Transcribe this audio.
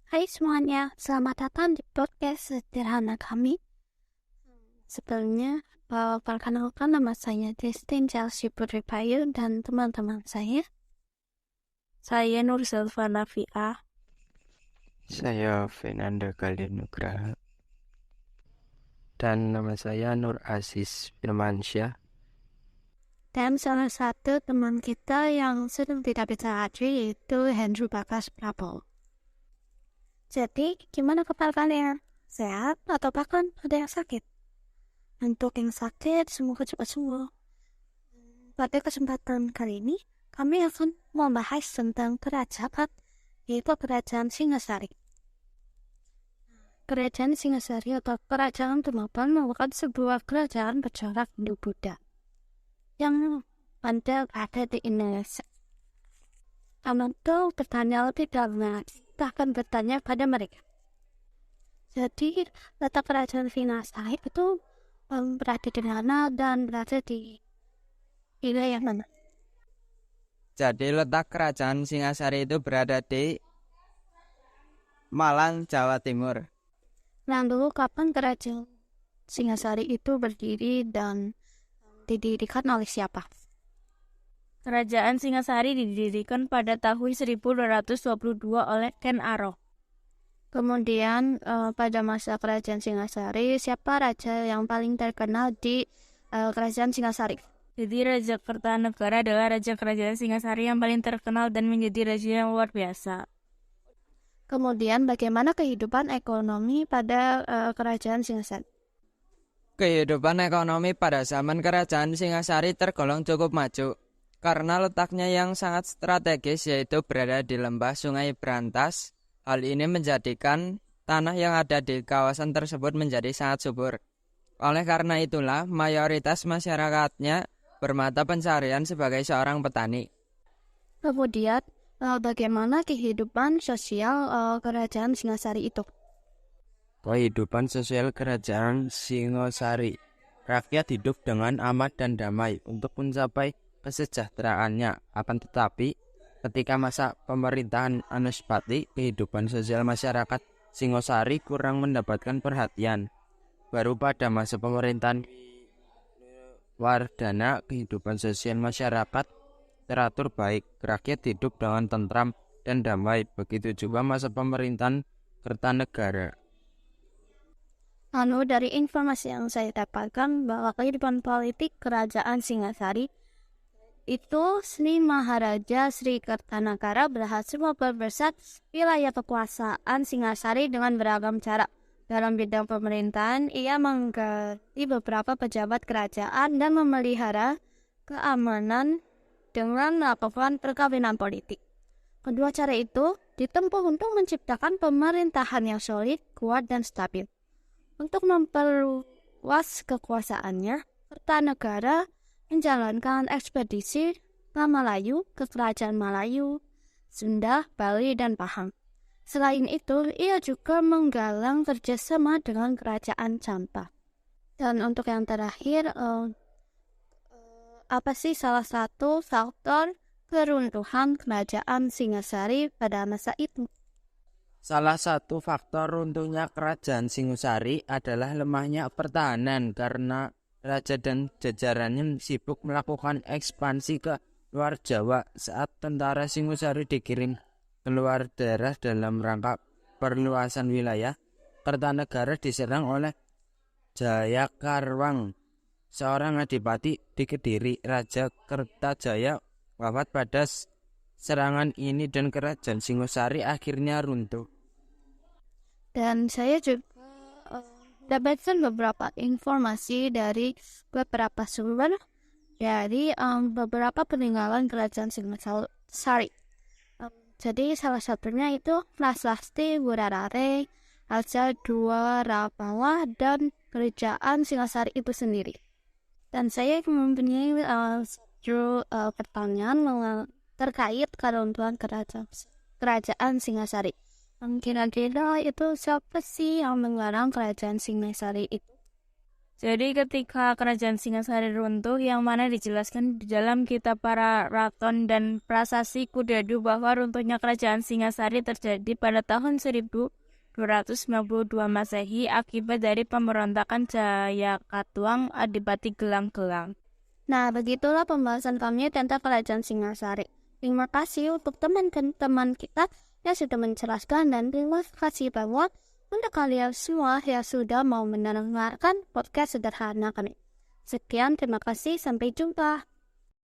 Hai semuanya, selamat datang di podcast sederhana kami. Sebelumnya, perkenalkan nama saya Destin Chelsea Putri Bayu dan teman-teman saya. Saya Nur Zelvana Fiah. Saya Fernanda Khalid Nugraha. Dan nama saya Nur Aziz Firmansyah. Dan salah satu teman kita yang sedang tidak bisa hadir yaitu Hendro Bagas Prabowo. Jadi, gimana kabar kalian? Sehat atau bahkan ada yang sakit? Untuk yang sakit, semoga cepat sembuh. Pada kesempatan kali ini, kami akan membahas tentang kerajaan, yaitu Kerajaan Singasari. Kerajaan Singasari atau Kerajaan Tumapan merupakan sebuah kerajaan bercorak Hindu-Buddha yang ada di Indonesia. Untuk bertanya lebih dalam, kita akan bertanya pada mereka. Jadi, letak Kerajaan Singasari itu berada di mana dan berada di wilayah mana? Jadi letak Kerajaan Singasari itu berada di Malang, Jawa Timur. Lalu kapan Kerajaan Singasari itu berdiri dan didirikan oleh siapa? Kerajaan Singasari didirikan pada tahun 1222 oleh Ken Arok. Kemudian pada masa Kerajaan Singasari, siapa raja yang paling terkenal di Kerajaan Singasari? Jadi Raja Kertanegara adalah Raja Kerajaan Singasari yang paling terkenal dan menjadi raja yang luar biasa. Kemudian bagaimana kehidupan ekonomi pada Kerajaan Singasari? Kehidupan ekonomi pada zaman Kerajaan Singasari tergolong cukup maju karena letaknya yang sangat strategis, yaitu berada di lembah Sungai Brantas. Hal ini menjadikan tanah yang ada di kawasan tersebut menjadi sangat subur. Oleh karena itulah mayoritas masyarakatnya bermata pencarian sebagai seorang petani. Kemudian bagaimana kehidupan sosial Kerajaan Singasari itu? Kehidupan sosial Kerajaan Singasari. Rakyat hidup dengan aman dan damai untuk mencapai kesejahteraannya. Akan tetapi, ketika masa pemerintahan Anuspati, kehidupan sosial masyarakat Singasari kurang mendapatkan perhatian. Baru pada masa pemerintahan Wardana, kehidupan sosial masyarakat teratur baik, rakyat hidup dengan tentram dan damai. Begitu juga masa pemerintahan Kertanegara. Lalu dari informasi yang saya dapatkan bahwa kehidupan politik Kerajaan Singasari itu Sri Maharaja Sri Kertanagara berhasil memperbesar wilayah kekuasaan Singasari dengan beragam cara. Dalam bidang pemerintahan, ia mengganti beberapa pejabat kerajaan dan memelihara keamanan dengan melakukan perkawinan politik. Kedua cara itu ditempuh untuk menciptakan pemerintahan yang solid, kuat, dan stabil. Untuk memperluas kekuasaannya, Kertanegara menjalankan ekspedisi ke Melayu, ke Kerajaan Melayu, Sunda, Bali, dan Pahang. Selain itu, ia juga menggalang kerjasama dengan Kerajaan Champa. Dan untuk yang terakhir, apa sih salah satu faktor keruntuhan Kerajaan Singasari pada masa itu? Salah satu faktor runtuhnya Kerajaan Singasari adalah lemahnya pertahanan karena raja dan jajarannya sibuk melakukan ekspansi ke luar Jawa. Saat tentara Singasari dikirim keluar daerah dalam rangka perluasan wilayah, Kertanegara diserang oleh Jayakarwang, seorang adipati di Kediri. Raja Kertajaya wafat pada serangan ini dan Kerajaan Singasari akhirnya runtuh. Dan saya juga dapatkan beberapa informasi dari beberapa sumber dari beberapa peninggalan Kerajaan Singasari. Jadi salah satunya itu Prasasti Wurarare, Raja Dwarapala, dan Kerajaan Singasari itu sendiri. Dan saya mempunyai pertanyaan terkait keruntuhan Kerajaan Singasari. Kira-kira itu siapa sih yang menggarang Kerajaan Singasari itu? Jadi ketika kerajaan Singasari runtuh, yang mana dijelaskan di dalam kitab para Raton dan Prasasti Kudadu bahwa runtuhnya kerajaan Singasari terjadi pada tahun 1292 Masehi akibat dari pemberontakan Jayakatwang Adipati Gelang-Gelang. Nah, begitulah pembahasan kami tentang kerajaan Singasari. Terima kasih untuk teman-teman kita yang sudah menjelaskan, dan terima kasih bahwa untuk kalian semua yang sudah mau mendengarkan podcast sederhana kami. Sekian, terima kasih, sampai jumpa.